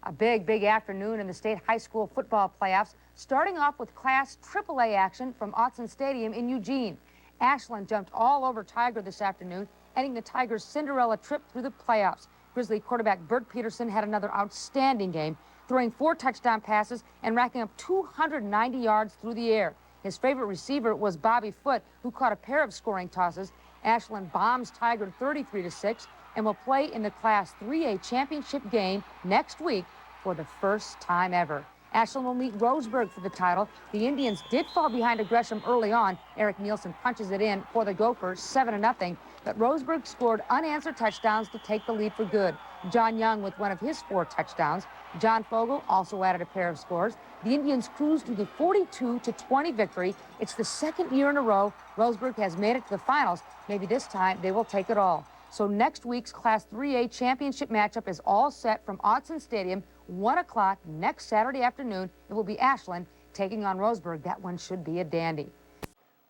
A big afternoon in the state high school football playoffs, starting off with Class AAA action from Autzen Stadium in Eugene. Ashland jumped all over Tiger this afternoon, ending the Tigers' Cinderella trip through the playoffs. Grizzly quarterback Bert Peterson had another outstanding game, throwing 4 touchdown passes and racking up 290 yards through the air. His favorite receiver was Bobby Foote, who caught a pair of scoring tosses. Ashland bombs Tiger 33-6 and will play in the Class 3A championship game next week for the first time ever. Ashland will meet Roseburg for the title. The Indians did fall behind to Gresham early on. Eric Nielsen punches it in for the Gophers 7-0, but Roseburg scored unanswered touchdowns to take the lead for good. John Young with one of his 4 touchdowns. John Fogle also added a pair of scores. The Indians cruised to the 42-20 victory. It's the second year in a row Roseburg has made it to the finals. Maybe this time they will take it all. So next week's Class 3A championship matchup is all set from Autzen Stadium, 1 o'clock next Saturday afternoon. It will be Ashland taking on Roseburg. That one should be a dandy.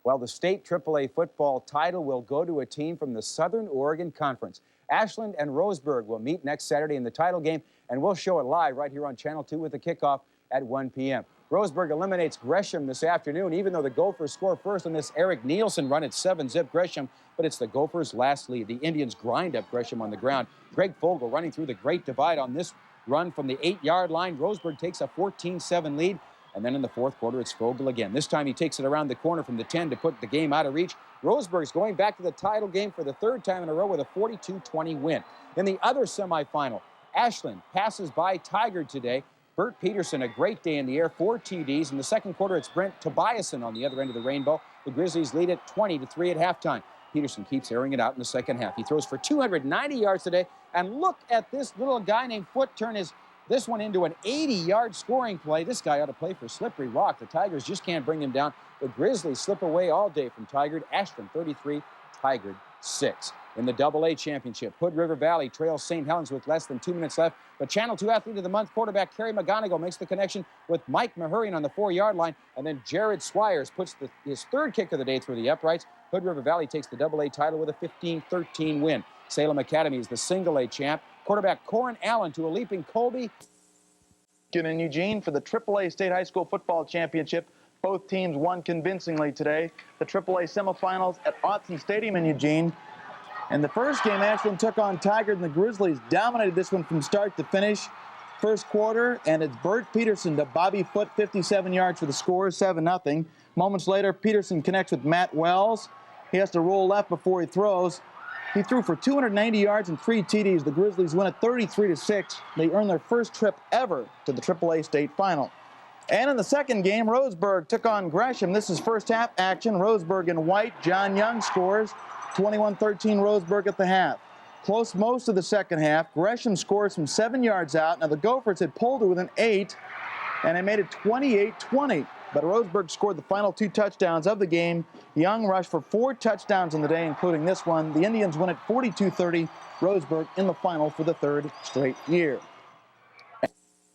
Well, the state AAA football title will go to a team from the Southern Oregon Conference. Ashland and Roseburg will meet next Saturday in the title game, and we'll show it live right here on Channel 2 with the kickoff at 1 p.m. Roseburg eliminates Gresham this afternoon, even though the Gophers score first on this Eric Nielsen run at 7-zip Gresham, but it's the Gophers' last lead. The Indians grind up Gresham on the ground. Greg Fogle running through the Great Divide on this run from the 8-yard line. Roseburg takes a 14-7 lead, and then in the fourth quarter, it's Fogle again. This time he takes it around the corner from the 10 to put the game out of reach. Roseburg's going back to the title game for the 3rd time in a row with a 42-20 win. In the other semifinal, Ashland passes by Tiger today. Bert Peterson, a great day in the air, 4 TDs. In the second quarter, it's Brent Tobiasen on the other end of the rainbow. The Grizzlies lead it 20-3 at halftime. Peterson keeps airing it out in the second half. He throws for 290 yards today. And look at this little guy named Foote turn this one into an 80-yard scoring play. This guy ought to play for Slippery Rock. The Tigers just can't bring him down. The Grizzlies slip away all day from Tigard. Ashland 33, Tigard 6. In the AA championship, Hood River Valley trails St. Helens with less than 2 minutes left. But Channel 2 Athlete of the Month quarterback Kerry McGonigal makes the connection with Mike Mahurian on the 4-yard line. And then Jared Swires puts his 3rd kick of the day through the uprights. Hood River Valley takes the AA title with a 15-13 win. Salem Academy is the single A champ. Quarterback Corin Allen to a leaping Colby. In Eugene for the AAA State High School Football Championship. Both teams won convincingly today. The AAA semifinals at Autzen Stadium in Eugene. In the first game, Ashland took on Tigard, and the Grizzlies dominated this one from start to finish. First quarter, and it's Bert Peterson to Bobby Foote, 57 yards for the score, 7-0. Moments later, Peterson connects with Matt Wells. He has to roll left before he throws. He threw for 290 yards and 3 TDs. The Grizzlies win it 33-6. They earn their first trip ever to the AAA state final. And in the second game, Roseburg took on Gresham. This is first half action. Roseburg in white. John Young scores. 21-13 Roseburg at the half. Close most of the second half. Gresham scores from 7 yards out. Now the Gophers had pulled it within 8, and they made it 28-20. But Roseburg scored the final 2 touchdowns of the game. Young rushed for 4 touchdowns in the day, including this one. The Indians win it 42-30. Roseburg in the final for the 3rd straight year.